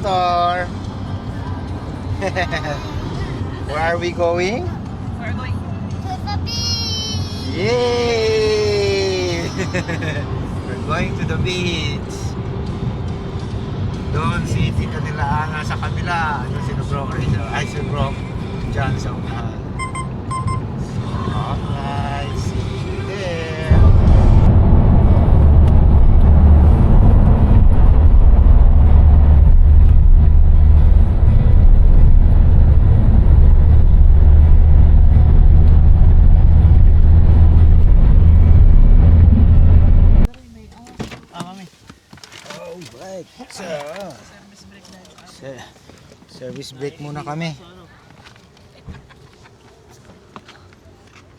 Totor. Where are we going? We're going To the beach! Yay! We're going to the beach. Doon si Tita nila Ana sa kabila. Doon si Bro Rizal. Ay, si Bro John sa unahan. So, alright. See you there. Alright. So, service break muna kami.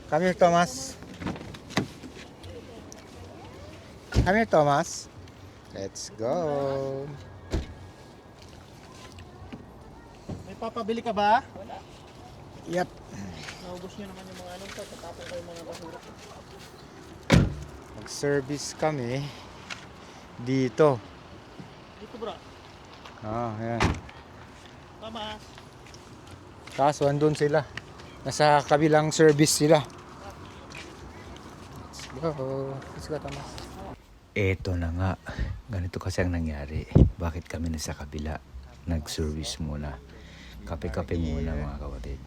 Come here, Thomas. Come here, Thomas. Let's go. May papabili ka ba? Yep. Naubos niyo naman yung mga anong to. Tatapon kayo mga basura. Mag-service kami dito. Dito bro. Ayan. Tama. Kaso andun sila. Nasa kabilang service sila. Let's go, Thomas. Eto na nga. Ganito kasi ang nangyari. Bakit kami nasa kabila? Nag-service muna. Kape-kape muna mga kapatid.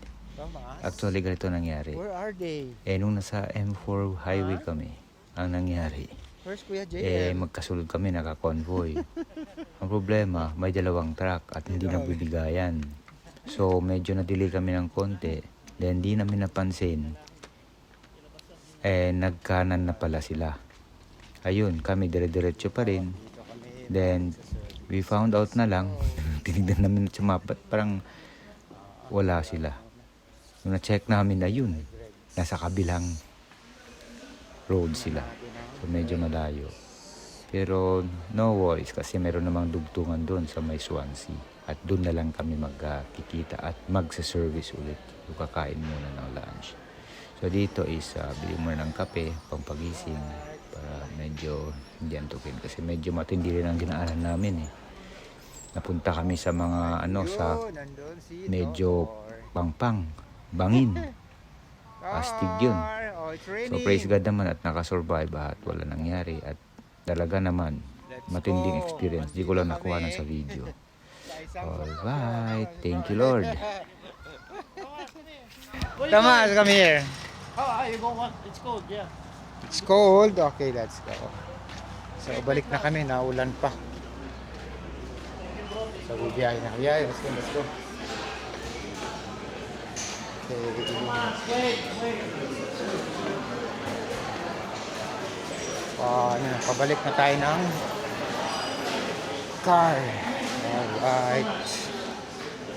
Actually, ganito nangyari. Where are they? Nung nasa M4 highway kami, ang nangyari, Where's Kuya JM? magkasunod kami, naka-convoy. Ang problema, may dalawang truck at hindi nagbibigayan. So, medyo na-delay kami ng konti. Then, di namin napansin. Nagkanan na pala sila. Ayun, kami dire-diretso pa rin. Then, we found out na lang, tinignan namin sa map, parang wala sila. Nung na-check namin, ayun, nasa kabilang road sila. So, medyo malayo. Pero, no worries kasi meron namang dugtungan doon sa may Swansea. At doon na lang kami magkikita at magsa-service ulit. So, kakain muna ng lunch. So, dito is bili muna ng kape, pampagising, para medyo hindi antukin. Kasi medyo matindi rin ang dinaanan namin eh. Napunta kami sa mga sa medyo pangpang, bangin. Astig yun. So praise God naman at nakasurvive at wala nangyari. At talaga naman, matinding experience. Di ko lang nakuha na sa video. Alright, thank you Lord. Thomas, come here. Oh, you go what? It's cold, yeah. It's cold. Okay, let's go. So balik na kami, naulan pa. So bibiyahe na. Yeah, let's go. Okay. Pabalik na tayo ng car. Alright.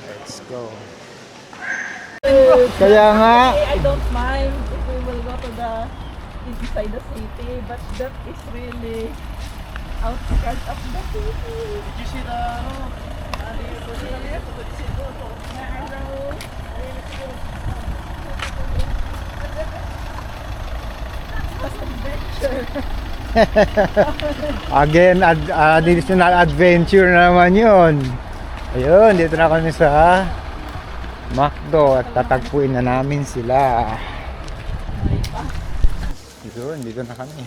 Let's go. Kaya nga. I don't mind if we will go to the inside the city, but that is really outskirts of the city. Did you see the Again, additional adventure na naman yun. Ayun, dito na kami sa McDo at tatagpuin na namin sila. Yun, dito na kami.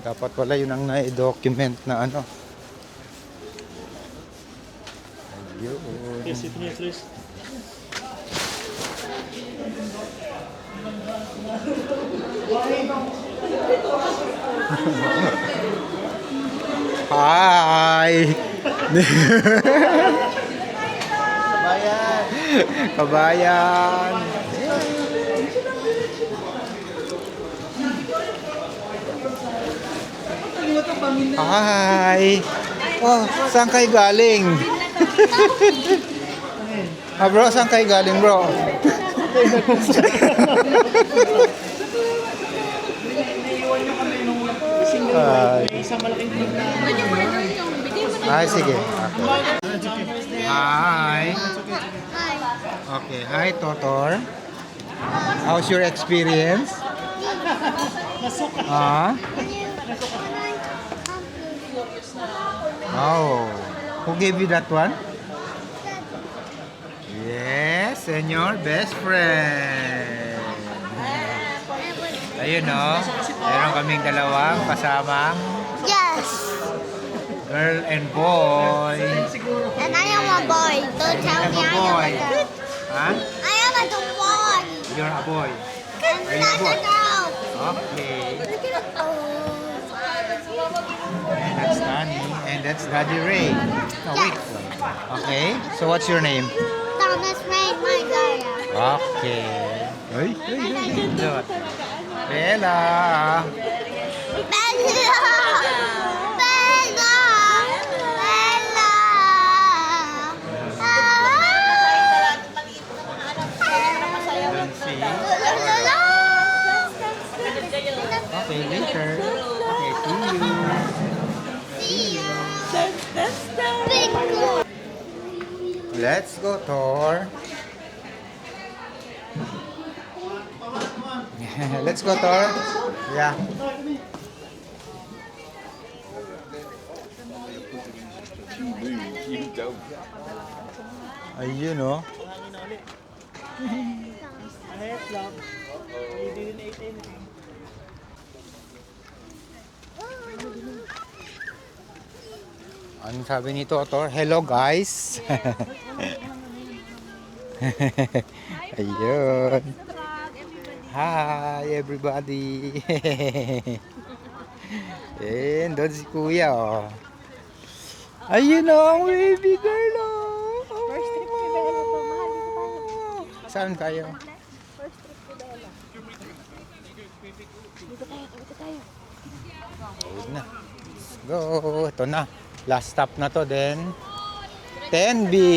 Dapat wala yun ang na-document na ano. Ayun. Yes, it is, please. Hi! Kabayan! Hi! Oh, saan kayo galing? Bro, saan kayo galing, bro? Isang malaking thing na... Ay, sige. Okay. Hi. Okay. Hi, Totor. How's your experience? Ah? Oh. Who gave you that one? Yes, and your best friend. Ayun no, meron kaming dalawang kasamang Yes. girl and boy. And I am a boy. Don't tell I'm me a I am boy. a girl. Huh? I am a boy. You're a boy. And Are you not a boy? girl. Okay. Oh. And that's Danny, and that's Daddy Ray. No, wait. Okay, so what's your name? Thomas Rain, my Gaia. Okay. Ay, Look. Bella. Bella! Bella! Bella! Don't see. Okay, later. Okay, see you. Big girl. Let's go, Thor. Let's go, Thor. Yeah. Ayun, oh. Ahit lang. You didn't eat anything. Anong sabi nito, Thor? Hello, guys. Ayun. Hi, everybody. And doon si Kuya, oh. Ayun, oh, baby girl, oh. First trip ni Bella to. Mahal dito tayo. Saan kayo? First trip ni Bella. Dito tayo. Ayun na. Let's go. Ito na. Last stop na to, then Tenby.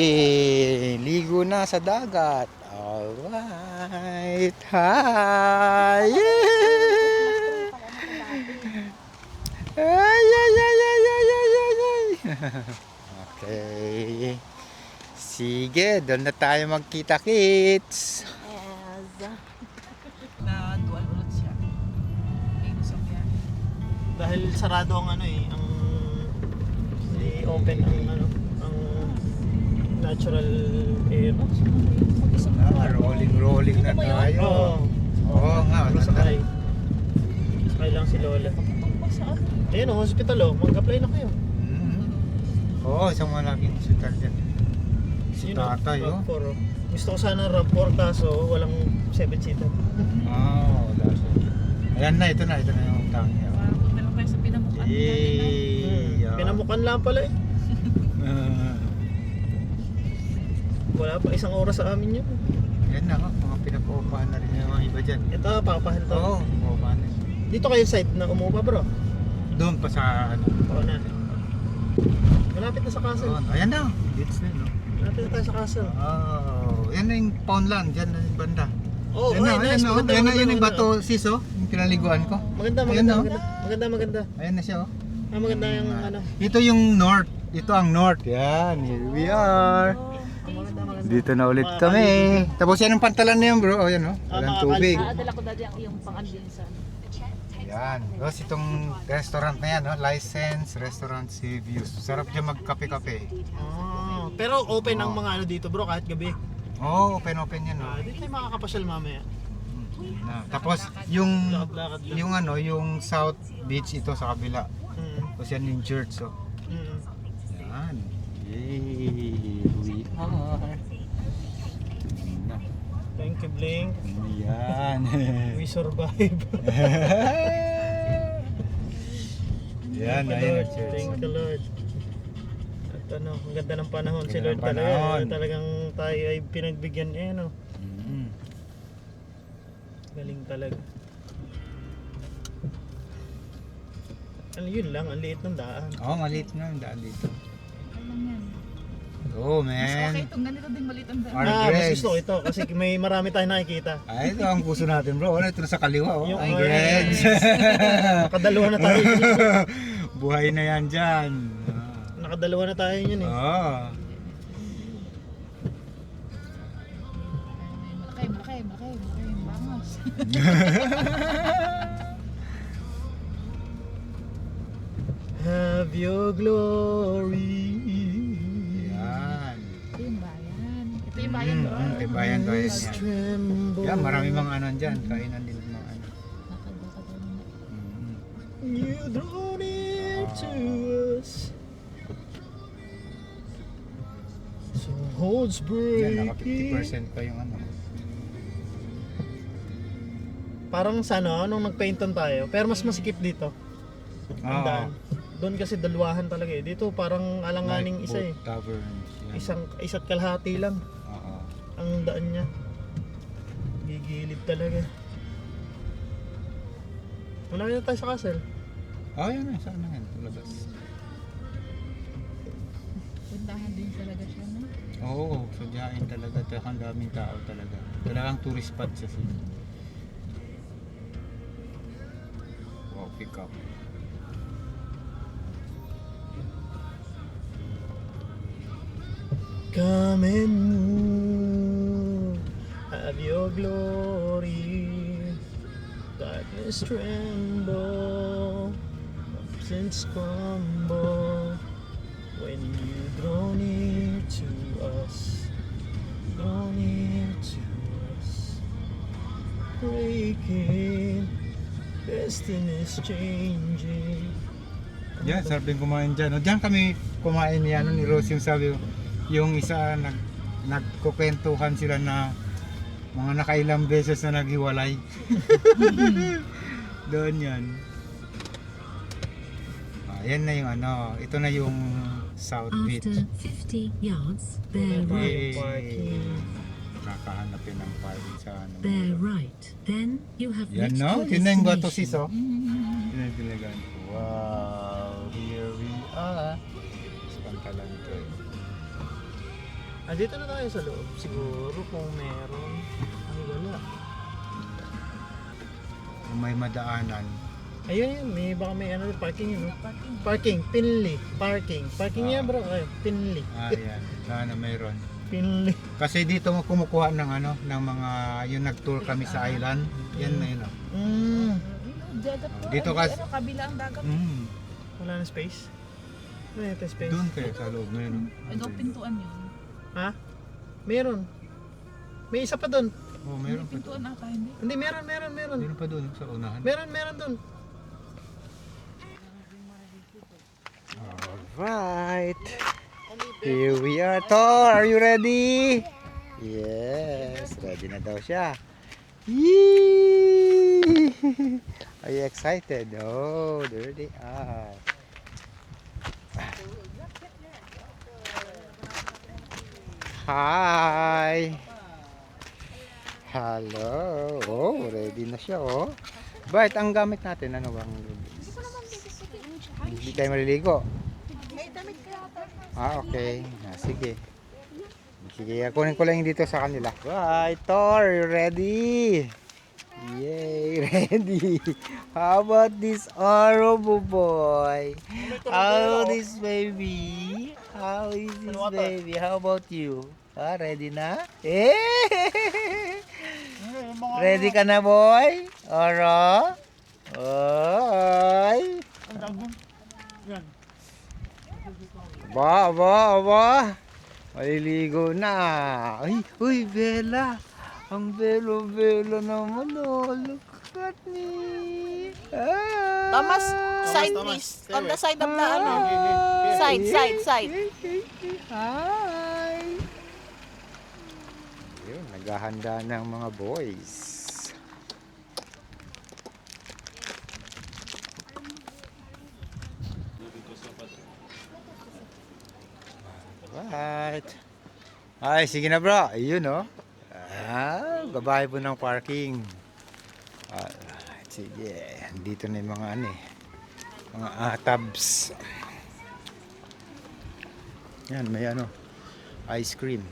Ligo na sa dagat. Alright. Hi. Ay, ay, ay, ay, ay, ay, ay, ay. Okay. Sige, doon na tayo magkita-kits. Yes. Na dual ulit siya. Minus ang yan. Dahil sarado ang ano eh, ang open ang natural air. Rolling na tayo. Oo. Oo nga. Ano sakay? Sakay lang si Lola. Ayun ang hospital oh, mag-apply na kayo. Oo, isang malaking hospital dyan. Si Yun, oh, tatay, oh. RAV4, oh. Gusto ko sana RAV4 kaso walang 7-seater. Wala siya. Ayan na, ito na yung tangi. Punta lang tayo sa Pinamukan. Pinamukan lang pala eh. Wala pa isang oras sa amin yun. Yan na, mga pinapaupahan na rin yung mga iba dyan. Ito, papahan to. Oo, paupahan na. Dito kayo site na umupa bro. Doon pa sa ano. Oo na. Malapit na sa castle. Doon. Ayan na, dito na, no? Malapit na tayo sa castle. Yan na yung Poundland, dyan na yung banda. Oh, Yan na, nice. ayan na, Maganda, yan na maganda, yun yung maganda. bato, sis, oh. Yung pinaliguan ko. Maganda, Ayan, maganda, no? maganda. Ayan na siya, oh. Maganda yung ano. Ito yung north. Ito ang north. Yan, here we are. Maganda. Dito na ulit kami. Tapos yan ang pantalan na yan, bro. O yan, oh. Walang tubig. Dala ko dati ang iyong pang-ambiensan. Yan. Tapos itong restaurant na yan, oh. License Restaurant Sea Views. Sarap dyan magkape-kape. Pero open ang mga ano dito bro kahit gabi. Oh, open yan, oh. Dito tayo makakapasyal mamaya. Na. Tapos yung Lakad-lakad lang. yung ano, yung South Beach ito sa kabila. Tapos yan yung church, oh. Yan. Yay! We are. Thank you Blink. Yan. We survive. Yan, Thank you, ayun Lord. ang church. Thank you Lord. At ano, ang ganda ng panahon si Ganda Lord ng panahon. talaga. Talagang tayo ay pinagbigyan no. Mm. Galing talaga. Ano yun lang, ang liit ng daan. Oh, maliit na yung daan dito. Ano yan? Oh, Mas okay man. itong ganito din maliit ang daan. Our Mas Gregs. gusto ko ito kasi may marami tayong nakikita. Ay, ito ang gusto natin, bro. Ano, ito na sa kaliwa, oh. Yung Ang orange. Gregs. Nakadalawa na tayo yun. Buhay na yan dyan. Nakadalawa na tayo yun eh. Oh. Malaki. Bangas. Have your glory. Tibayan doon. Tibayan to yan. Tremble. Yan, marami mga ano dyan. Kainan din ng mga ano. You draw near to us. So holds Yan, naka breaking. 50% pa yung ano. Parang sa ano, nung nagpaintan tayo. Pero mas masikip dito. Ang Oo. daan. Doon kasi dalwahan talaga eh. Dito parang alanganing isa eh. Lifeboat Taverns. Yan. Isa't kalahati lang Oo. ang daan niya. Gigilid talaga. Malaki na tayo sa castle. Oh, yan na. Saan na yan? Labas. Puntahan din talaga siya, no? Oo, sadyain talaga. Ang daming tao talaga. Talagang tourist spot sa city. Wow, pick up. Come and move, have your glory. Darkness tremble, mountains crumble. When you draw near to us, draw near to us. Breaking, destinies changing. Yan, sabi kumain dyan. O, dyan kami kumain ni, ano, ni Rose yung sabi, yung isa nagkukwentuhan sila na mga nakailang beses na naghiwalay. Doon yan. Yan na yung ano, ito na yung South Beach. After 50 yards, bear right. Parking. Nakahanapin ng parking sa ano. Bear right. Then you have Yan reached no, your yun na yung Bato destination. Sis, oh. Yun na yung pinagaan ko. Wow, here we are. Pantalan ko eh. Dito na tayo sa loob. Siguro kung meron. Ay, wala. Kung may madaanan. Ayun yun, baka may ano, parking yun. No? Parking, Pinli. Parking. Parking yan bro, ay, Pinli. Yan. Sana mayroon. Pinli. Kasi dito mo kumukuha ng ano, ng mga, yung nag-tour kami sa island. Yan na yun, oh. Dito kasi- Ano, kabila ang dagat. Wala na space? Wala na space? Doon kayo sa loob na yun, oh. Ano, pintuan yun. Ha? Meron. May isa pa doon. Oh, meron pa doon. Pintuan ata, hindi. Hindi, meron. Meron pa doon sa unahan. Meron doon. Alright. Here we are, Thor. Are you ready? Yes, ready na daw siya. Yee! Are you excited? Oh, there they are. Hi! Hello! Oh, ready na siya, oh. Bart, ang gamit natin, ano bang? Hindi tayo maliligo. Okay. Sige. Sige, kunin ko lang yung dito sa kanila. Right, Thor, you ready? Yay, ready. How about this Orobo boy? How this baby? How is this baby? How about you? Ready na? Ready ka na, boy? Oro? Oy! Aba. Maliligo na. Ay, uy, Bella. Ang belo-belo naman, oh. Look at me. Ah. Thomas, side please. On the side of the ano. Side. Hi. Yun, naghahanda ng mga boys. Right. Ay, sige na bro. Ayun, oh. Babae po ng parking. Alright, sige. Dito na yung mga ano eh. Mga tabs. Yan, may ano. Ice cream.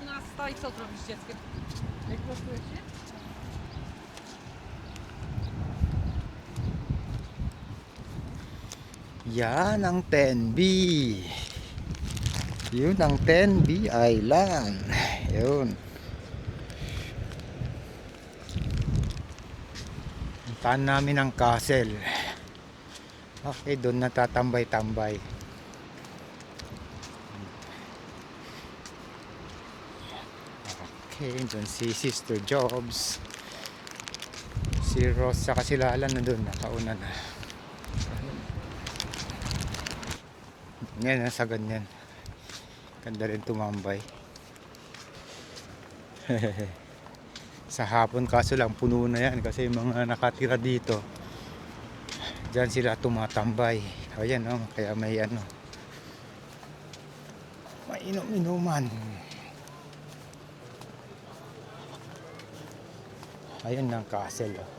na stoi, co zrobić z dzieckiem? Jak prostujesz się? Yan ang 10B. Yun ang 10B Island. Yun. Puntahan namin ang castle. Okay, doon natatambay-tambay. Okay, doon si Sister Jobs. Si Ross sa Kasilalan na doon, nakauna na. Yan, sa ganyan. Ganda rin tumambay. Sa hapon kaso lang puno na yan kasi yung mga nakatira dito dyan sila tumatambay. Ayan, oh, kaya may ano, may inom-inuman. Ayan ang castle, oh.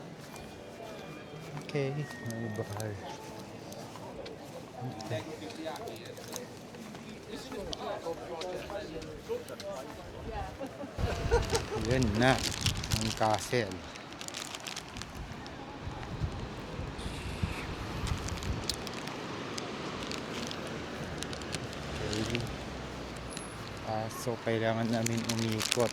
Okay, may bahal. Okay. Yan na ang castle. Okay. So kailangan namin umikot.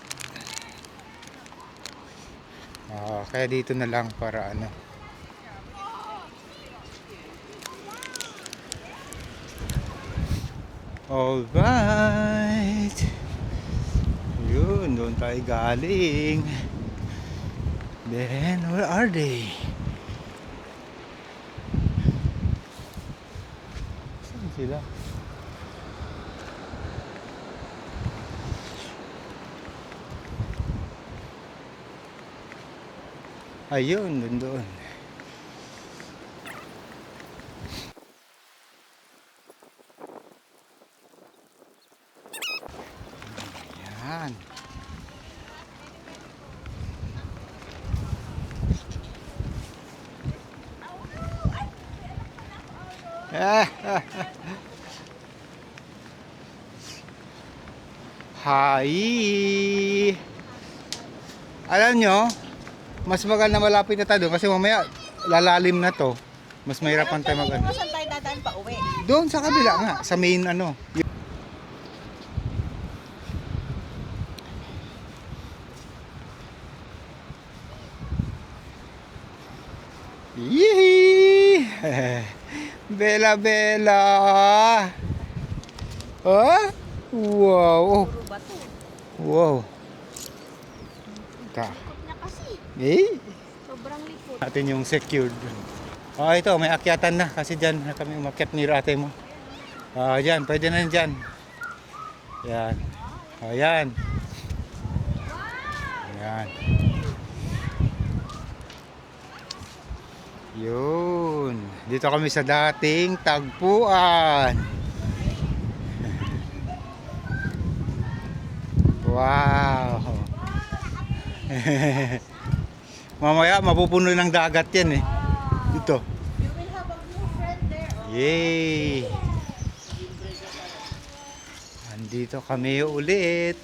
Kaya dito na lang para ano. Alright. Yun, doon tayo galing. Then, where are they? Saan sila? Ayun, doon. Yan. Hi. Alam nyo, mas maganda malapit na tayo doon kasi mamaya lalalim na to. Mas mahirapan tayo mag-ano. Saan tayo dadaan pa uwi? Doon sa kabila nga, sa main ano. Yee! Bella Bella! Oh? Wow! Puro bato. Wow! Ta. Na kasi. Eh? Sobrang lipot. Natin yung secured. Ito, may akyatan na kasi dyan kami umakyat ni ate mo. Dyan, pwede na dyan. Yan. Yan. Yan. Yun. Dito kami sa dating tagpuan. Wow. Mamaya mapupuno ng dagat yan eh. Dito. You will have a new friend there. Yay! Andito kami ulit.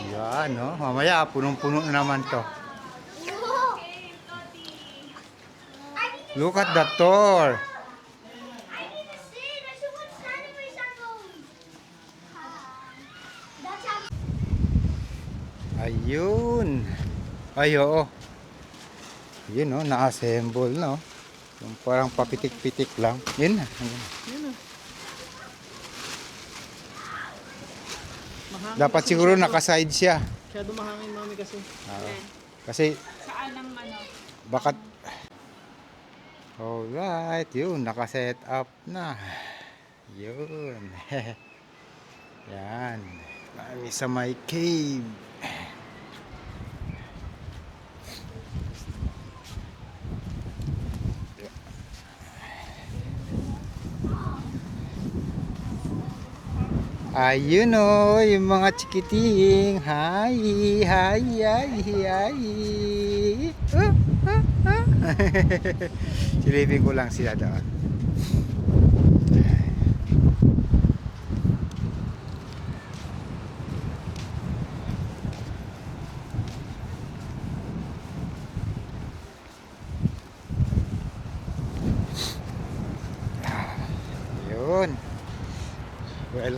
Yan, no? Mamaya, punong-puno na naman to. Look at the door. I need to see. There's so much animals are going. That's how. Ayun. Ay, oo. Yun, no? Na-assemble, no? Yung parang papitik-pitik lang. Yun na. Dapat siguro nakaside siya. Masyado mahangin mami kasi. Kasi Saan ang ano? bakat. Alright, yun, nakaset up na. Yun. Yan. Kami sa my cave. Ayun o, yung mga chikiting. Hi, hi, hi, hi. Silipin ko lang sila doon.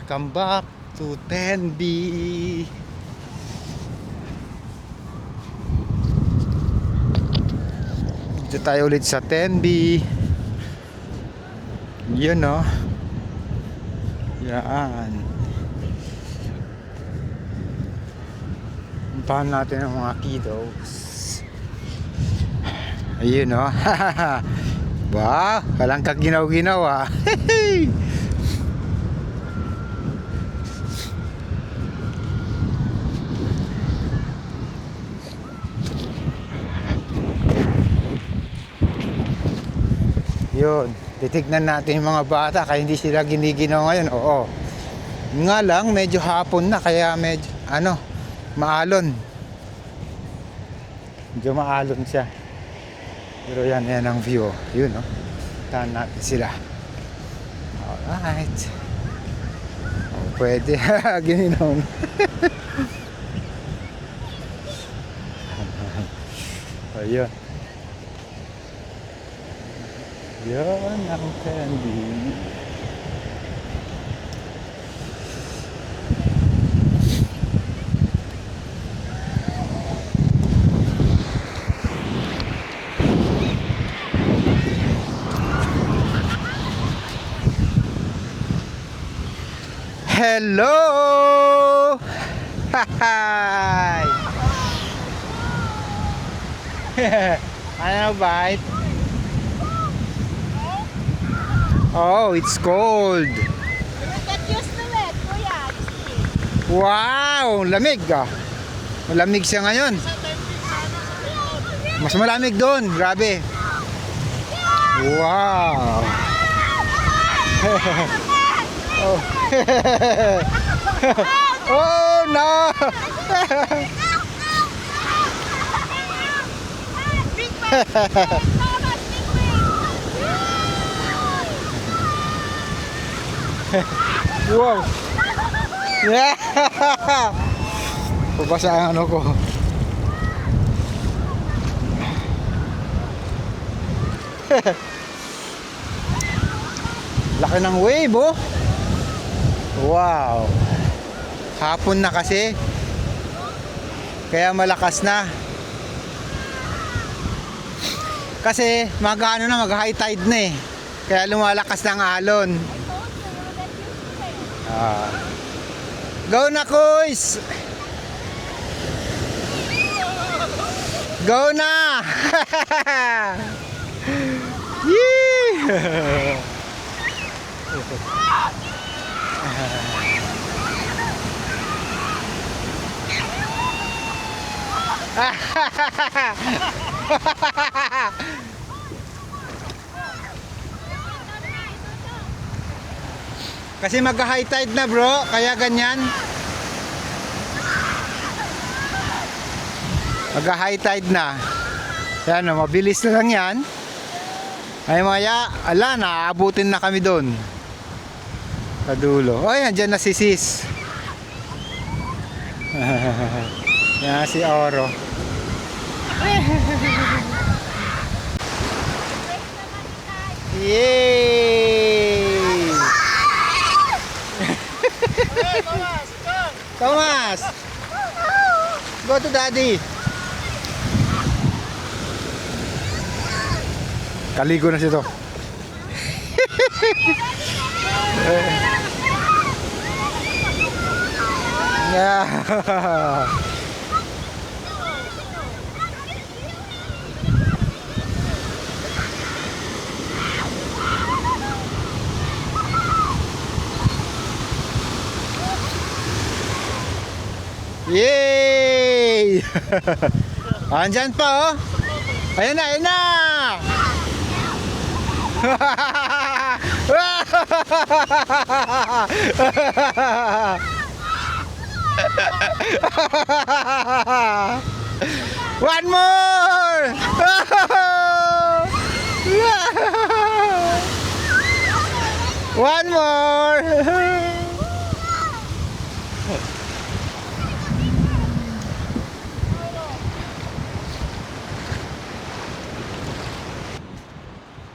Welcome back to 10B. Dito tayo ulit sa 10B. Yun no. Yan. Puntahan natin ang mga kiddos. Ayun no. Wow, walang kaginaw-ginaw ah. Yun, titignan natin yung mga bata kaya hindi sila giniginaw ngayon. Oo. Nga lang, medyo hapon na kaya medyo, maalon. Medyo maalon siya. Pero yan ang view. Yun, no? Tahan natin sila. Alright. Oh, pwede. Gininaw na. Ayun. Yan ang candy. Hello! Hi! Ano bite? Oh, it's cold. Get used to it, kuya. Wow, lamig ah. Malamig siya ngayon. Mas malamig doon, grabe. Wow. Oh. Oh no. Big man! Thomas, big man! Wow. Yeah. Pabasa ang ano ko. Laki ng wave oh. Wow. Hapon na kasi. Kaya malakas na. Kasi mag-ano na, mag-high tide na eh. Kaya lumalakas ng alon. Go na, Kuys! Go na! Yee! Kasi mag-high tide na bro, kaya ganyan. Mag-high tide na. Yan o, mabilis na lang yan. Ay maya, ala, naaabutin na kami doon. Sa dulo. O yan, dyan na si Sis. Yan si Oro. Yay! Thomas! Go to daddy! Kaligo na siya to. Yeah. Yay! Andyan pa oh. Ayan na, ayan na. One more. One more.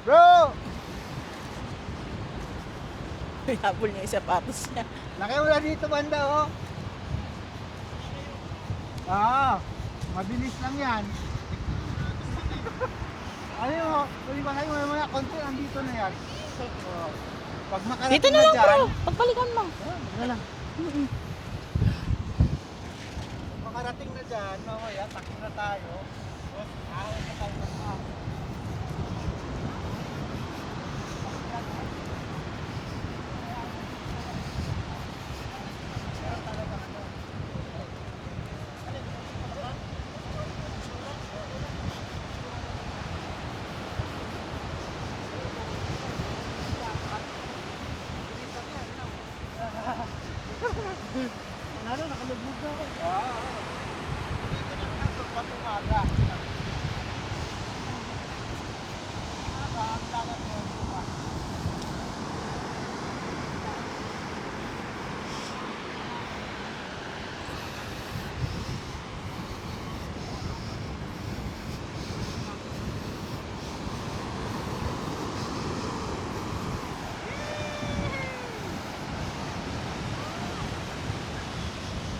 Bro! Pinapol niya yung sapatos niya. Nakiwala dito banda, oh. Ah, mabilis lang yan. Ano mo, tuloy ba kayo maya konti, andito na yan. Oh. Pag makarating Dito na lang dyan, bro, pagpalikan mo. na lang. Pag makarating na dyan, mamaya, takbo na tayo. Ahon na tayo ng ahon. Ano, nakalubog na ako. Dito na lang, pag umaga. Ang dagat mo, diba?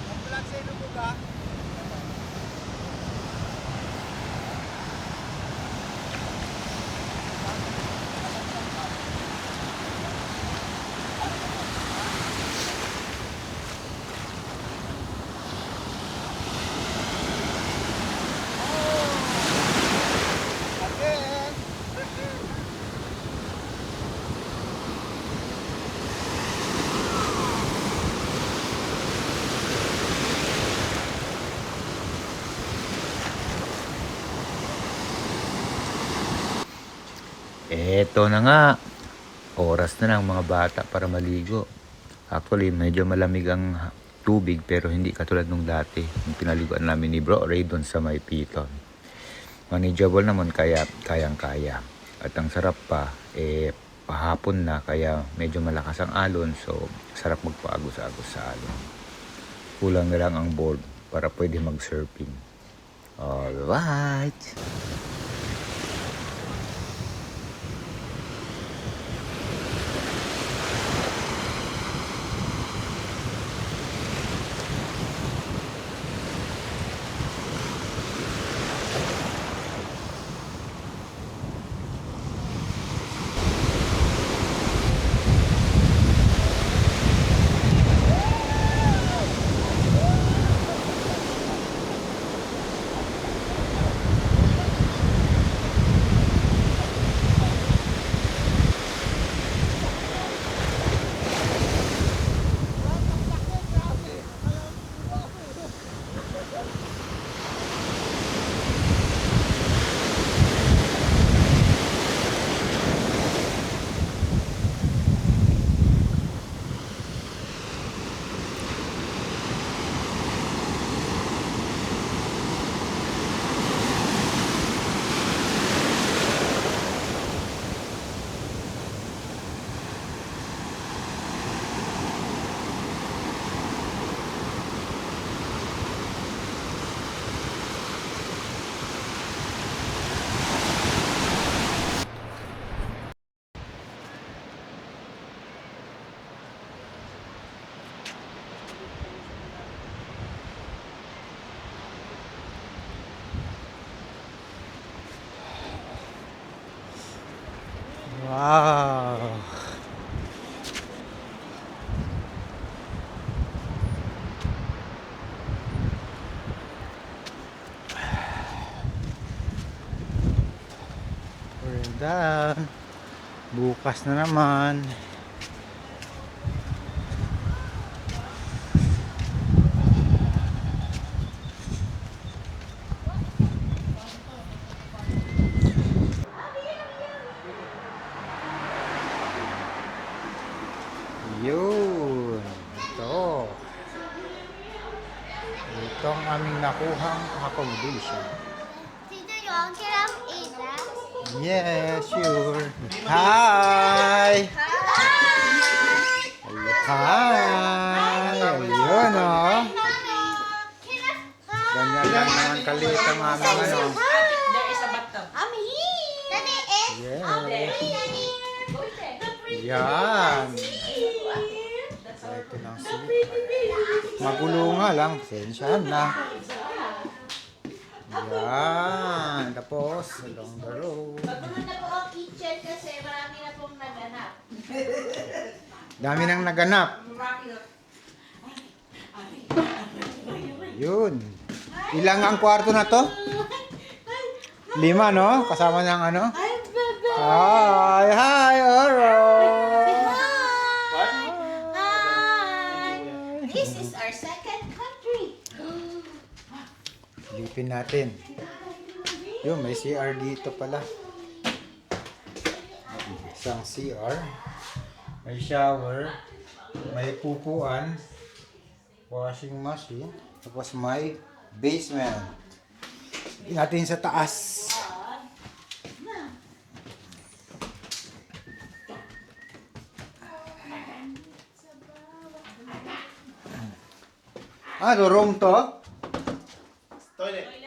Ang vlog sa ilubog, ha? Again. Eto na nga. Oras na ng mga bata para maligo. Actually, medyo malamig ang tubig pero hindi katulad nung dati. Yung pinaliguan namin ni Bro Ray doon sa may piton. Manageable naman kaya kayang-kaya. At ang sarap pa, pahapon na kaya medyo malakas ang alon so sarap magpaagos-agos sa alon. Kulang na lang ang board para pwede mag-surfing. Alright! Wow. We're done. Bukas na naman. Yun. Ito. Ito ang aming nakuhang accommodation. Tito Yong, can I eat that? Yes, sure. Hi! Hi! Ayun, oh. Ganyan lang naman kalit ang aming ano. I'm here. Daddy, Yes. Daddy. The Yan. Ito na si magulo nga lang. Sensyahan na. Yan. Tapos, along the road. Bago na po ang kitchen kasi marami na pong naganap. Dami nang naganap. Yun. Ilang ang kwarto na to? 5, no? Kasama ng ano? Hi! Hi, Oro! Hi! This is our second country. Silipin natin. Yun, may CR dito pala. Isang CR. May shower. May pupuan. Washing machine. Tapos may basement. Natin sa taas. Room to?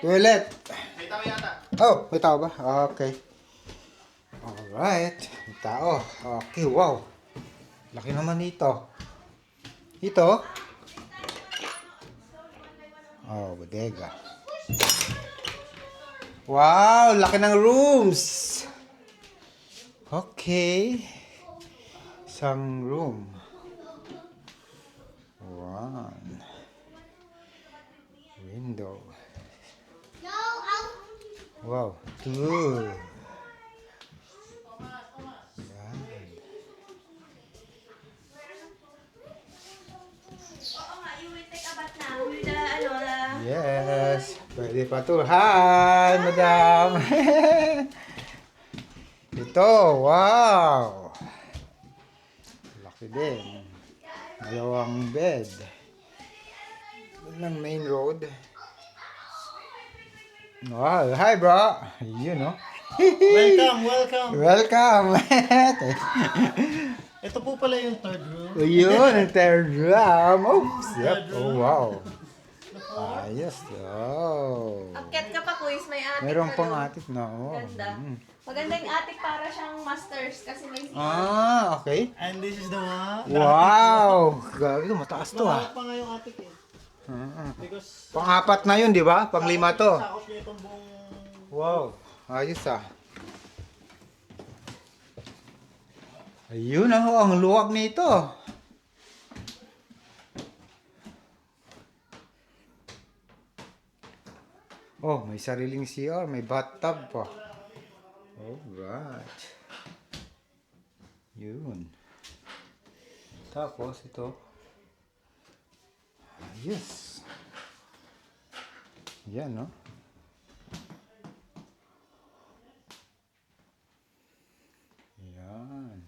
Toilet. May tao yata. Oh, may tao ba? Okay. Alright. May tao. Okay, wow. Laki naman nito. Ito? Oh, bodega. Wow, laki ng rooms. Okay. Isang room. One. Window. No, out. Wow, two. Yan. Oo nga, you will take a bath now with the, Yes. Pwede pa to. Hi, madam. Ito, wow. Laki din. Dalawang bed. Ng main road. Wow, hi bro. You know. Welcome. Welcome. Ito po pala yung third room. Yun, ang third room. Oops. Yep. Oh, wow. Ayos. Oh. Akyat ka pa, Kuis. May attic Meron ka pang doon. attic na. Oh. Ganda. Mm. Maganda yung attic para siyang masters kasi may Okay. And this is the one. Wow. Grabe to, mataas to Mahal ah. pa nga yung attic eh. Because Pang-apat na yun, di ba? Pang-5 to. sakop niya itong buong... Wow. Ayos ah. Ayun ah, ang luwag nito. Oh, may sariling CR, may bathtub pa. Alright. Yun. Tapos ito. Ayos. Yan, no? Yan.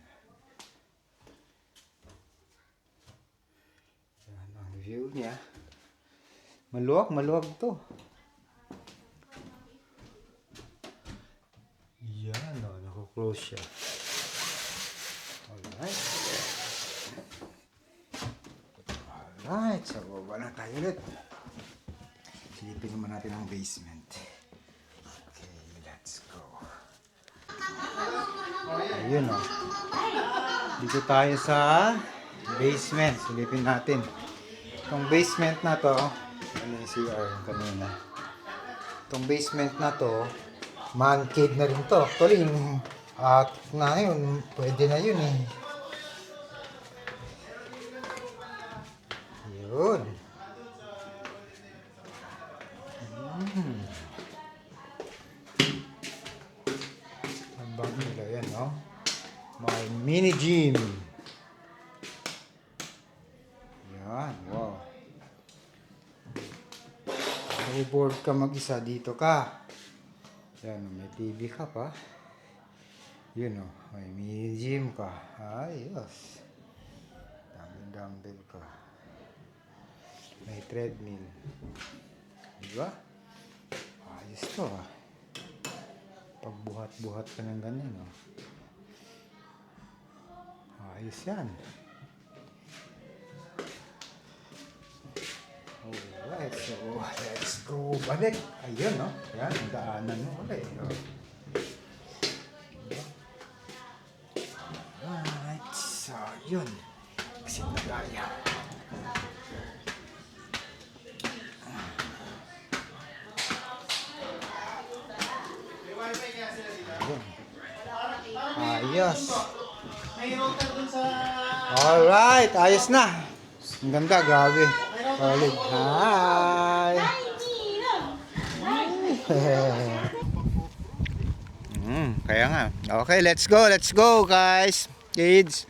Yan ang view niya. Maluwag to. Yan, no? Nako-close siya. Alright. Alright, so baba na tayo ulit. Silipin naman natin ang basement. Okay, let's go. Ayun o. Dito tayo sa basement. Silipin natin. Itong basement na to, ano yung CR kanina. Itong basement na to, man cave na rin to. Actually, na yun, pwede na yun eh. Yun. Ang nila yan, no? My mini gym. Yan, wow. Kung bored ka mag-isa, dito ka. Yan, may TV ka pa. Yun, no? May mini gym ka. Ayos. Dumbbell ka. May treadmill. Diba? Ayos to ah. Pagbuhat-buhat ka ng ganyan oh. Ayos yan. Alright, so let's go balik. Ayun no. Yan, ang daanan mo ulit. Oh. Alright. Ayun. Exit na tayo. Ayos. May router dun sa... Alright, ayos na. Ang ganda, grabe. Solid. Hi! Kaya nga. Okay, let's go guys. Kids.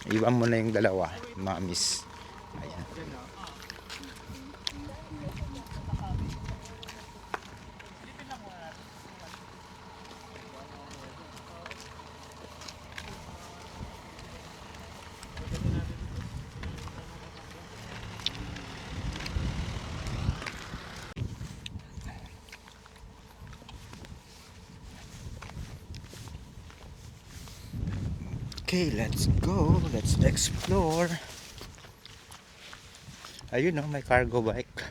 Iwan mo na yung dalawa, mamis. Ayan. Okay, let's go. Let's explore. Ayun, no, may cargo bike.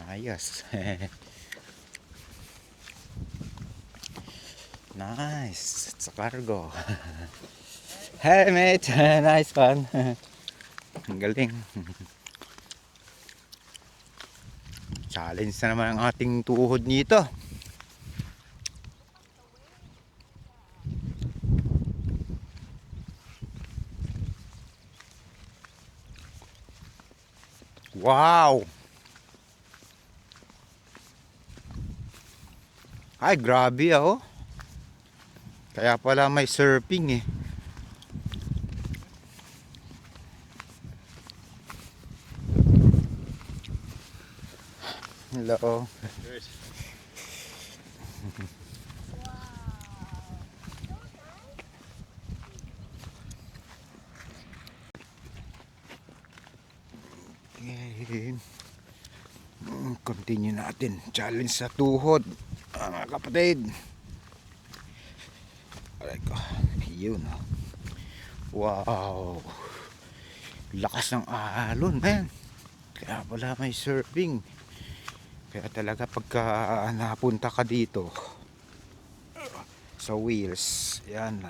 Ayos. Nice. It's a cargo. Hey, mate. Nice one. Ang galing. Challenge na naman ang ating tuhod nito. Wow! Ay, grabe oh. Kaya pala may surfing eh. Hello. Okay. Continue natin. Challenge sa tuhod. Mga kapatid. Aray ko. Yun. Wow. Lakas ng alon, man. Kaya pala may surfing. Kaya talaga pagka napunta ka dito sa wheels, yan.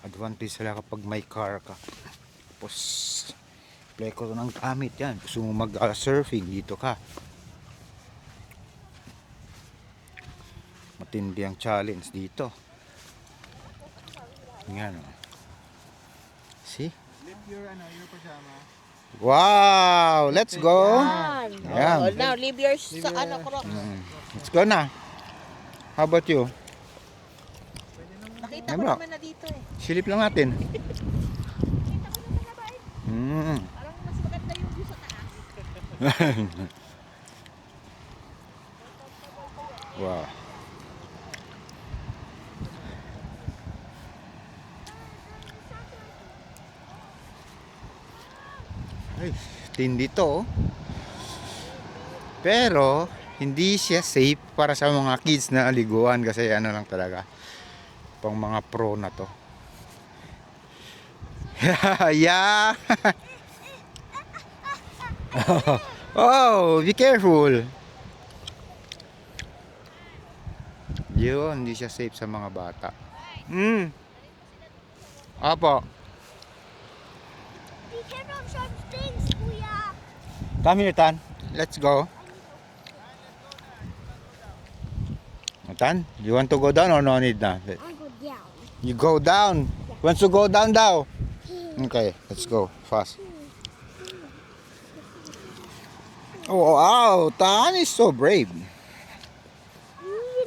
Advantage sila kapag may car ka. Tapos play ko ng gamit yan. Gusto mo mag-surfing, dito ka. Matindi ang challenge dito. Yan. See? Your pajama. Wow! Let's go! Yan. Oh, now, leave yours sa ano, Crocs. Let's go na. How about you? Nakita Ay, ko bro. naman na dito eh. Silip lang natin. Parang mas maganda yung view sa taas. Wow. Ay, tindi to. Pero hindi siya safe para sa mga kids na aliguan kasi ano lang talaga. Pang mga pro na to. Yeah. Oh, be careful. Yun, hindi siya safe sa mga bata. Apo. Be careful of sharp things, Kuya. Come here, Tan. Let's go. Tan, you want to go down or no need na? I go down. You go down. Wants to go down daw. Okay, let's go fast. Oh, wow, Tan is so brave. Even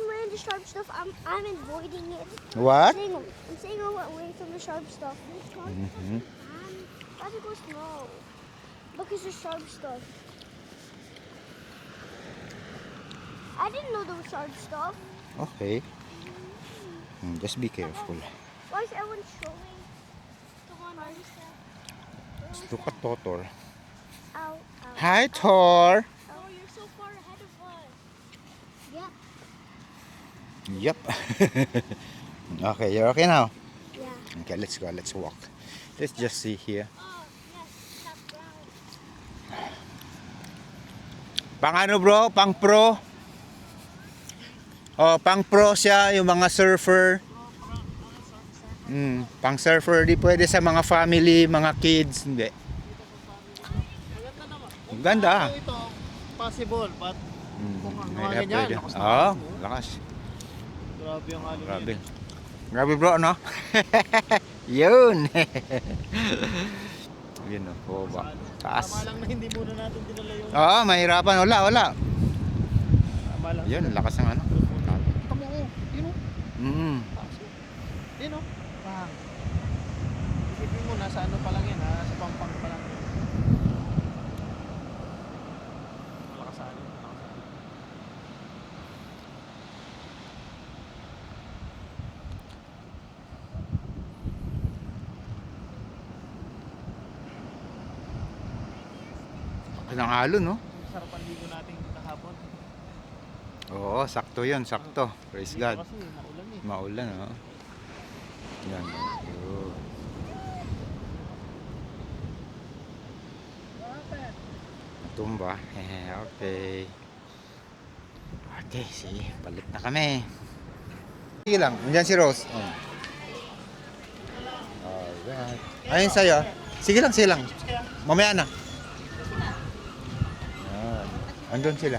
wearing the sharp stuff, I'm avoiding it. What? I'm staying away from the sharp stuff. Why go slow? Because the sharp stuff. I didn't know there was sharp stuff. Okay. Just be careful. Why is everyone showing? Come on, Let's look at Totor. Ow, ow. Hi, Tor. Oh, you're so far ahead of us. Yeah, Yep. Okay, you're okay now? yeah. Okay, let's go. Let's walk. Let's just see here. Oh, yes, that's brown. Pang ano bro? Pang pro? Oh, pang pro siya, yung mga surfer. Pang surfer, di pwede sa mga family, mga kids, hindi. Ang ganda. Ito, possible, but kung ang May mga ganyan, pwede. lakas na Oo, alon, oh. lakas. Grabe ang alon Grabe. yun. Grabe bro, no? Yun. Yun o, ba? Taas. Tama lang na hindi muna natin dinala yung... Oo, mahirapan. Wala. Tama lang. Yun, ang lakas ng ano. Tama ko, yun o. Yun o. Bang. Isipin mo, nasa ano pa lang yan, nasa pampang pa lang yan. Malakas sa alon, malakas sa alon. Ang alon, no? Sarap ang ligo natin kahapon. Oo, sakto yun, sakto. Praise God. Kasi maulan eh. Maulan, oh. Yan. Yun. Tumba. Okay. Okay, sige. Balik na kami. Sige lang. Nandiyan si Rose. Oh. Alright. Ayun sa'yo. Sige lang. Mamaya na. Yan. Andun sila.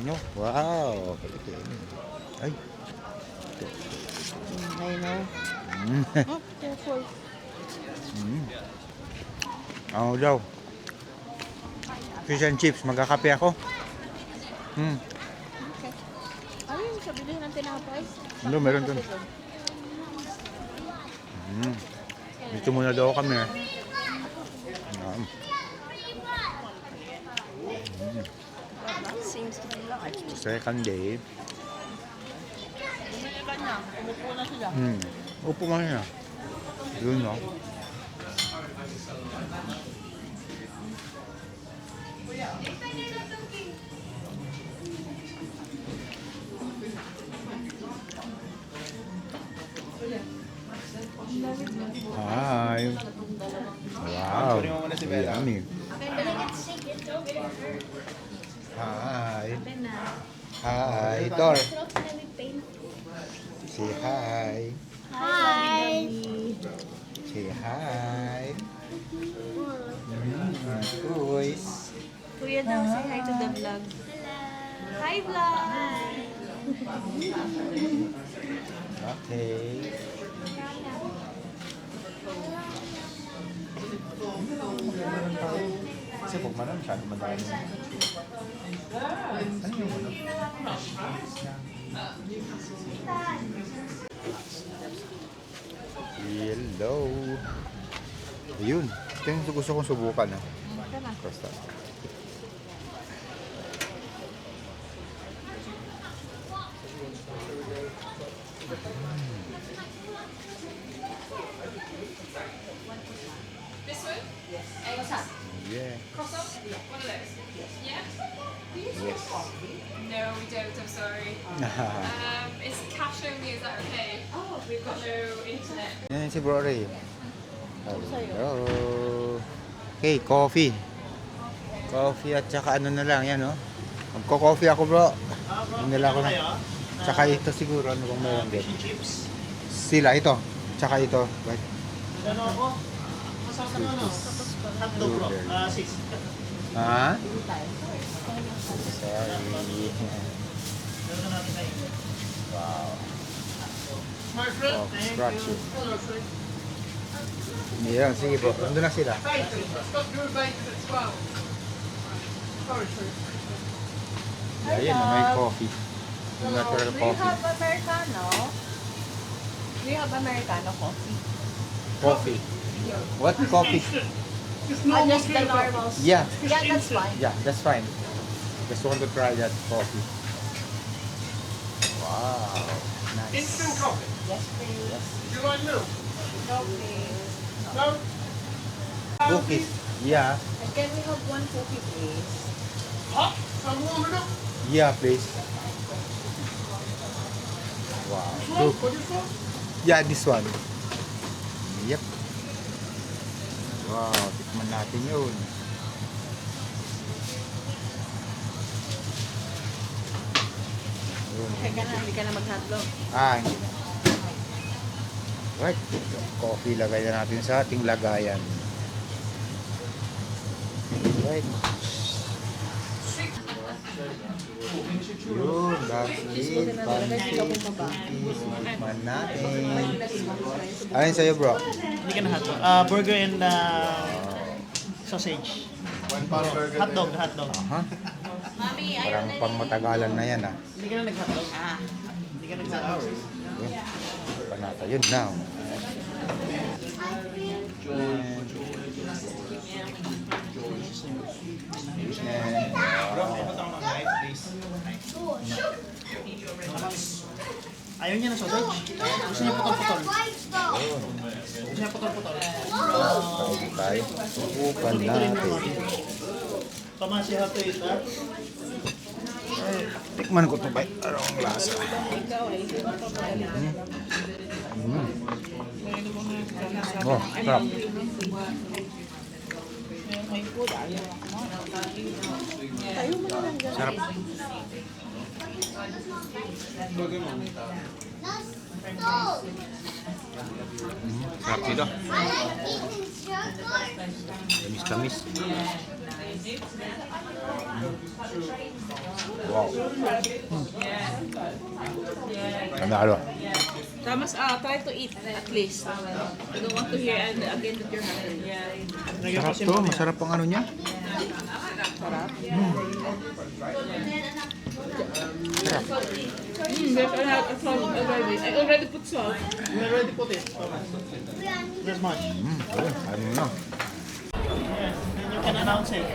No? Wow. Ay. I know. Oh, careful. Ako daw. Fish and chips. Magkakape ako. Ano yung sabili ng tinapay? Ano, meron dun. Dito muna daw kami. Yan. Seems to be live. Second day. Bumili ka na. Umupo na sila. Upo mo na. Yun, no? Hi. Wow. Yummy. Hi. Hi, Tor. Say hi. Hi. Say hi. Boys. Kuya daw, say hi to the vlog. Hi vlog! Okay. Kasi pag manan, masyado madami. Ano yung ano? Hello. Ayun. Ito yung gusto kong subukan. Ha? Basta. Yeah. Yes. No, we don't. I'm sorry. It's cash only. Is that okay? Oh, we've got no internet. Yan si Bro Ray. Hello. Okay, coffee. Coffee at saka ano na lang, yan, no? Magko-coffee ako, bro. Nila ko na. Tsaka ito siguro, ano bang meron din? Sila, ito. Tsaka ito. Right. Ano ako? Masarap na ano? Tatlo bro. 6. Ha? Sorry. Wow. Smart fruit. Oh, Thank scratch you. it. Yan, sige bro. Nandun na sila. Stop your bike at 12. Ayan, may coffee. Natural Do you coffee. have Americano? Do you have Americano coffee? Coffee. What coffee? Just the normals. Yeah. Yeah, that's fine. Yeah, that's fine. Just want to try that coffee. Wow. Nice. Instant coffee. Yes, please. Do you like milk? No, please. No? Cookies. Yeah. And can we have one cookie, please? Hot? Some warm it up? Yeah, please. Wow. Slow? What is slow? Yeah, this one. Yep. Wow, tikman natin yun. Yun. Okay ka na, hindi ka na mag-hotdog. Ah, hindi na. Right. Coffee lagay na natin sa ating lagayan. Right. Yun, that's it. Pancake, cookies, man natin. Ayun sa'yo, bro. Hindi ka na hotdog. Burger and sausage. Hotdog. Aha. Parang pang matagalan na yan, ah. Hindi ka na nag-hotdog. Hindi ka nag-hotdog. Yun. Panata, yun now. Ayaw niya ng sausage? Gusto niya putol-putol? Gusto niya putol-putol? Tayo. Subukan natin. Thomas, you have to eat that? Tikman ko ito ba? Ano ang lasa? Oh, sarap. Sarap. Sarap dito. Tamis-tamis. Wow. Panalo. Thomas, try to eat at least. I don't want to hear again that you're hungry. Sarap to. Masarap ang ano niya. There's a lot of salt already. I already put salt. You already put it, Thomas. This much. Ano na. Yes, then you can announce it.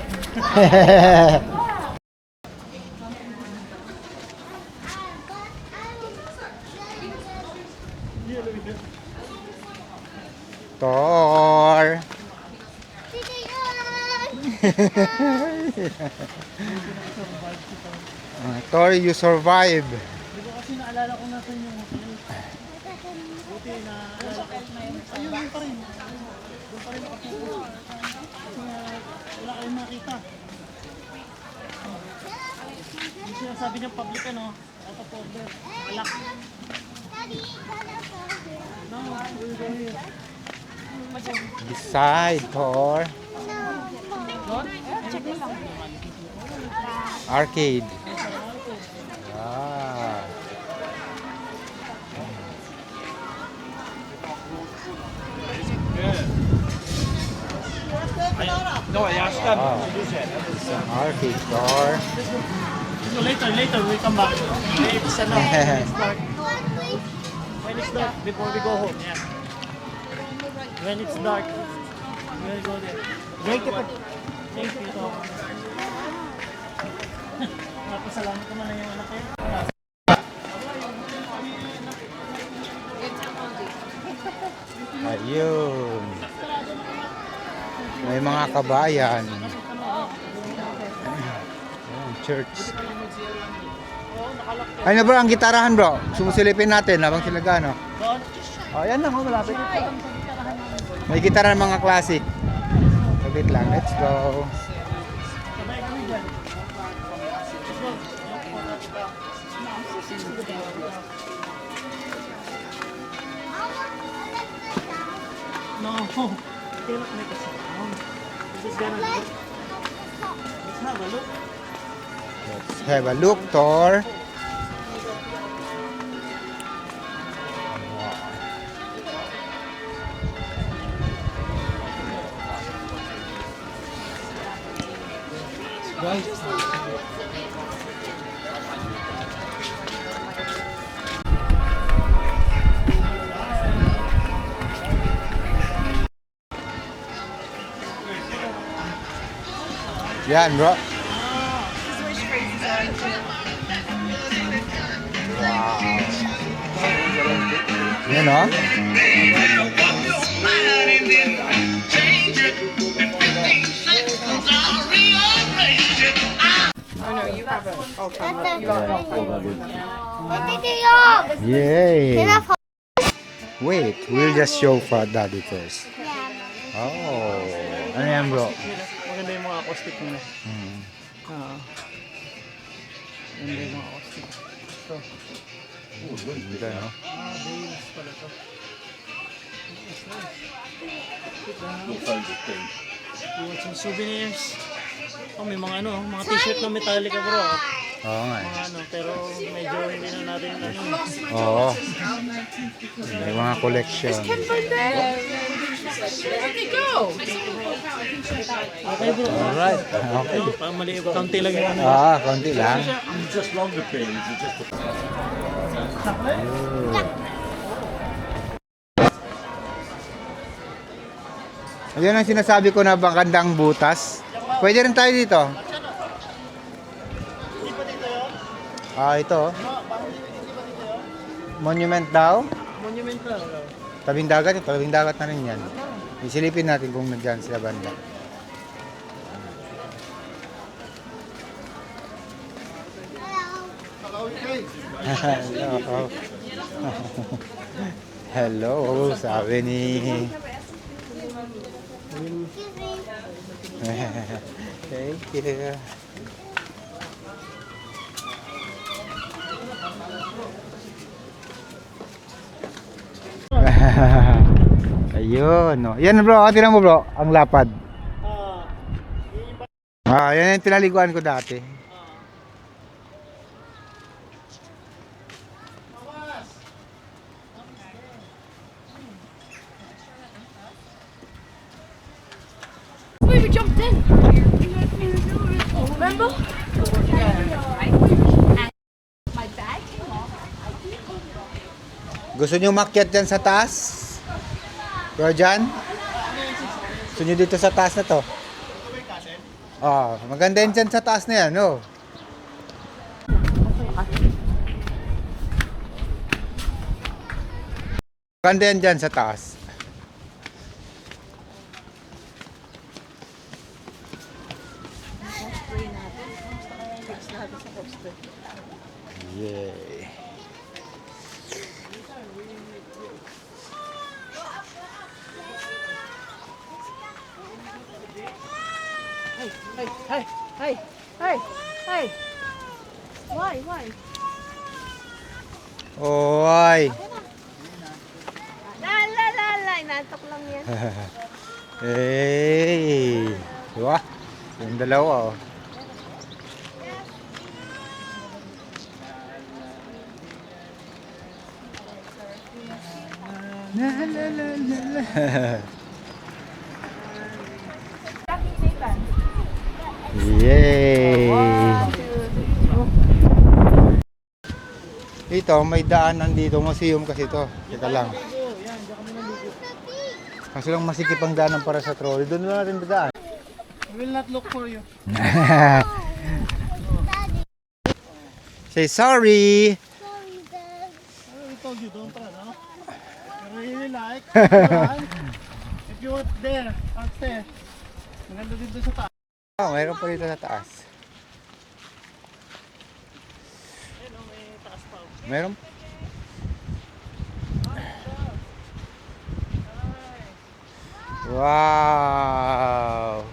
Tor. Tor, you survive. Hindi ko kasi naalala kung nasan yung buti na ayun pa rin. Doon pa rin nakapupo. Wala kayong makita. Yung sinasabi niya public ano, out of order. Alak. No, we're going here. Beside Tor. Arcade. Ah. No, I asked them. Arcade Tor. So later we come back. It's ano, start. When it's dark, before we go home, yeah. When it's dark, we'll go there. Thank you. Thank you. Napasalamat naman na yung anak ko. Ayun. May mga kabayan. Ayun, church. Ay na bro, ang gitarahan bro. Sumusilipin natin habang sila gano. Oh, yan lang, malapit. May gitara ng mga classic. Sabit lang, let's go. Sabay kami dyan. No, cannot make a sound. This is gonna look. Let's have a look. Let's have a look, Tor. Yan, bro. Wow. Yan, oh. Yay. Wait, we'll just show for daddy first. Oh. Ano yan, bro? Maganda yung mga acoustic nila. Maganda yung mga acoustic. Ito. Ganda, no? Bass pala to. You want some souvenirs? Oh, may mga ano, mga t-shirt na Metallica bro. Oo nga. Mga ano, pero medyo hindi na natin ano. Oo. May mga collection. Okay bro. Alright. Okay. Maliit, kaunti lang yung ano. Konti lang. Ayun ang sinasabi ko na magandang butas. Pwede rin tayo dito. Ito. Monument daw. Monument lang. Tabing dagat na rin yan. Isilipin natin kung nandyan sila banda. Hello. Hello, sabi ni... Thank you. Ayun, no. Yan bro, tinan mo bro, ang lapad. Yan yung tinaliguan ko dati. Wait, we jumped in. Remember? My bag came off. Gusto nyo makyat dyan sa taas? Bro, dyan? Gusto nyo dito sa taas na to? Maganda yun dyan sa taas na yan, no? Maganda yan dyan sa taas. Yay. Hey! Why? Oy. La, inantok lang yan. Hey. Diba? Yung dalawa, oh. La, la, la, la, la. Yay! Ito, may daanan dito. Museum kasi ito. Teka lang. Kasi lang masikip ang daanan para sa trolley. Doon na natin dadaan. We will not look for you. Say sorry! Sorry, Dad. We told you, don't run, no? You really like, run. If you were there, upstairs, maganda dito sa taas. Mayroon pa dito sa taas. Meron? Wow!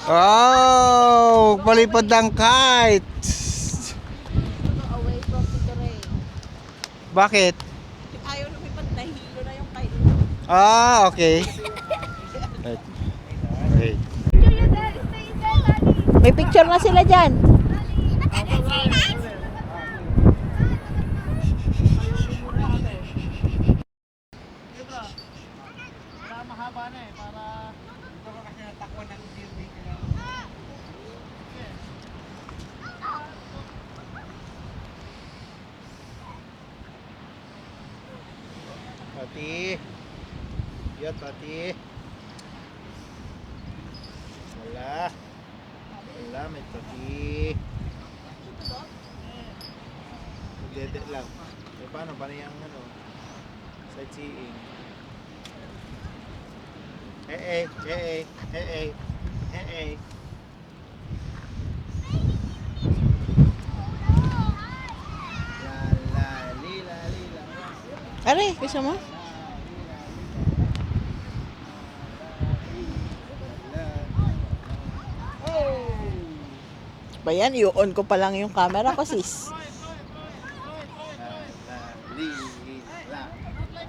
Oh, palipad ng kite. Away from the rain. Bakit? Ayaw lumipad, nahihilo na yung kite. Okay. Wait. May picture na sila dyan. Para mahaba na eh, para... kasi natakwan ng building. Pati. Yat, pati. Wala. Wala, may pati. Dede lang. E paano? Paano yung ano? Sightseeing. Hey, hey, hey, hey, hey. La lila lila. Are, gusto mo? Ba yan, i-on ko pa lang yung camera ko, sis. Lila.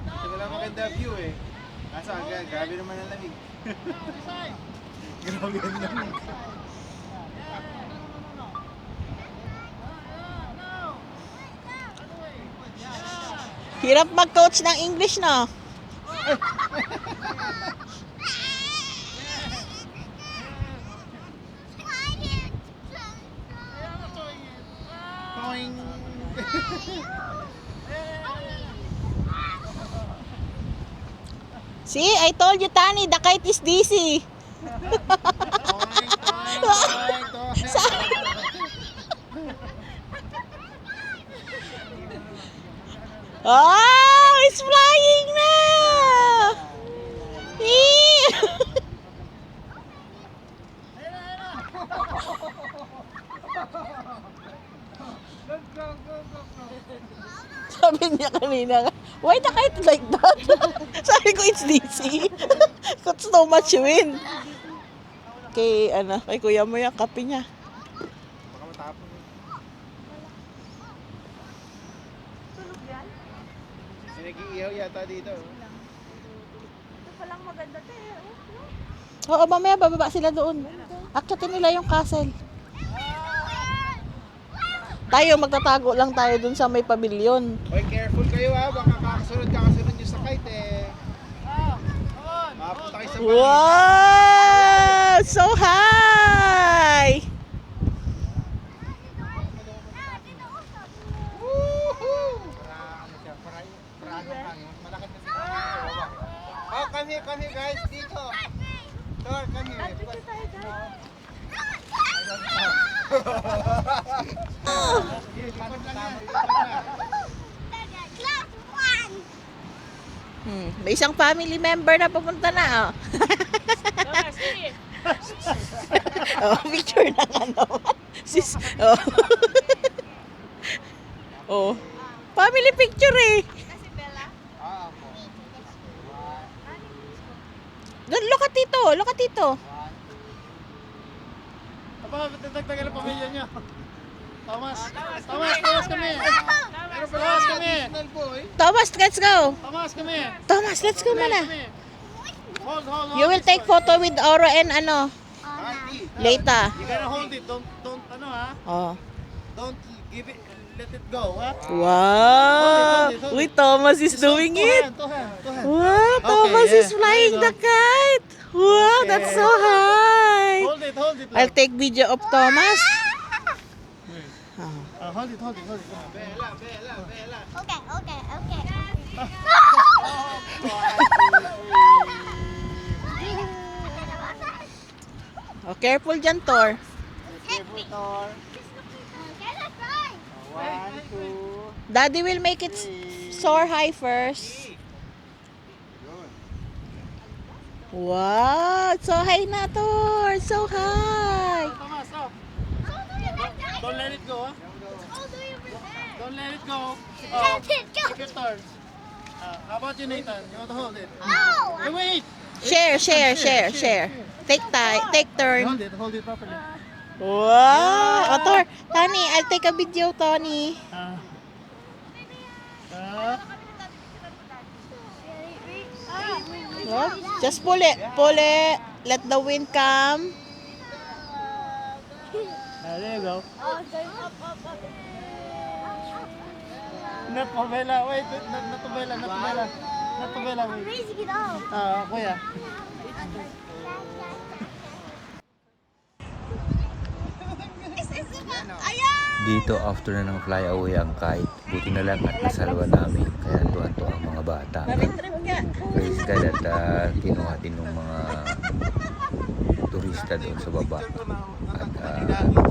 Ito wala maganda view eh. Asa, grabe naman ang lamig. Grabe ang lamig. Hirap mag-coach ng English, no? Toing. See, I told you, Tani, the kite is dizzy. Toing, toing, toing. Oh, it's flying na! Eee! Sabi niya kanina, why the kite like that? Sabi ko, it's dizzy. It's so much wind. Kay, kay kuya mo yung kape niya. Baka matapon. Nag-iihaw yata dito. Oo, mamaya bababa sila doon. Akyatin nila yung castle. Tayo, magtatago lang tayo doon sa may pavilion. Hoy, careful kayo ha. Baka kakasunod nyo sa kite eh. Makapunta kayo sa bangin. Wow! So high! Oh, come here guys, dito. Tor, come here. May isang family member na pupunta na, oh. Oh, picture na nga naman. Sis, oh. Oh. Family picture eh. Doon, look at dito. Aba, dagdagan ang pamilya niya. Thomas kami. Thomas kami. Thomas, let's go. Thomas, Let's go muna. Hold. You will take photo with Oro and later. You gotta hold it. Don't Oh. Don't give it. Let it go, ha? Wow. Hold it. Uy, Thomas is doing it. Two hand. Wow, Thomas Okay, is yeah. flying There the you kite. Wow, that's so high. Hold it. I'll take video of Thomas. Hold it. Bella. Okay. Oh, careful dyan, Thor. Careful, Tor. Get it right. 1, 2, Daddy will make it soar high first. Wow, it's so high na, Thor. So high. Thomas, stop. Don't let it go, ha? Don't let it go. Let it go. Take your turn. How about you, Nathan? You want to hold it? Oh. Hey, wait! Share. Take turn. Hold it properly. Wow. Oh, Thor. Tony, I'll take a video, Tony. Oh, just pull it. Let the wind come. There you go. Oh, it's going up. Not Pavela. Wait, not Pavela. Wait. Raising it up. Kuya. Ayan! Dito after na ng fly away ang kite, buti na lang at nasalwa namin. Kaya tuwan-tuwa ang mga bata. Trip nga. Praise God at kinuha din ng mga turista doon sa baba. At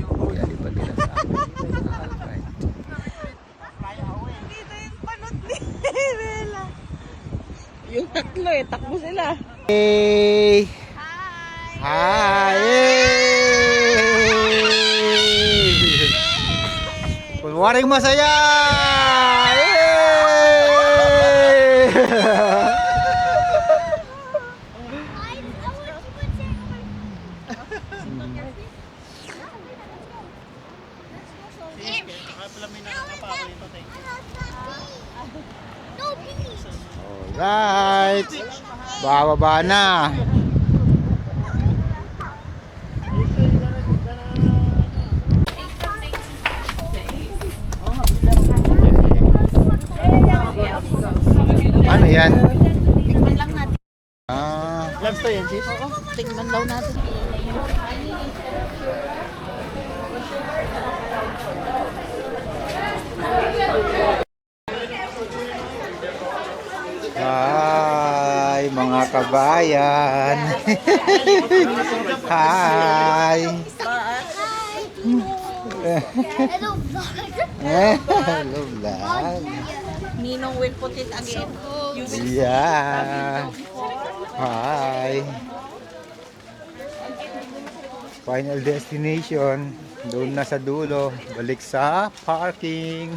pinalipat nila sa amin. Kite. Dito yung panot ni Bella. Yung tatlo takbo sila. Hey! Hi! Kunwaring masaya! No, please. Alright! Bababa na! Ano yan? Tikman lang natin. Ah, Vlogs to yan, sis? Oo, tikman daw natin. hi mga kabayan! Hi! Hello, vlog. Hello vlog! Ninong will put it again. You will Yeah! Hi! Final destination, doon na sa dulo, balik sa parking.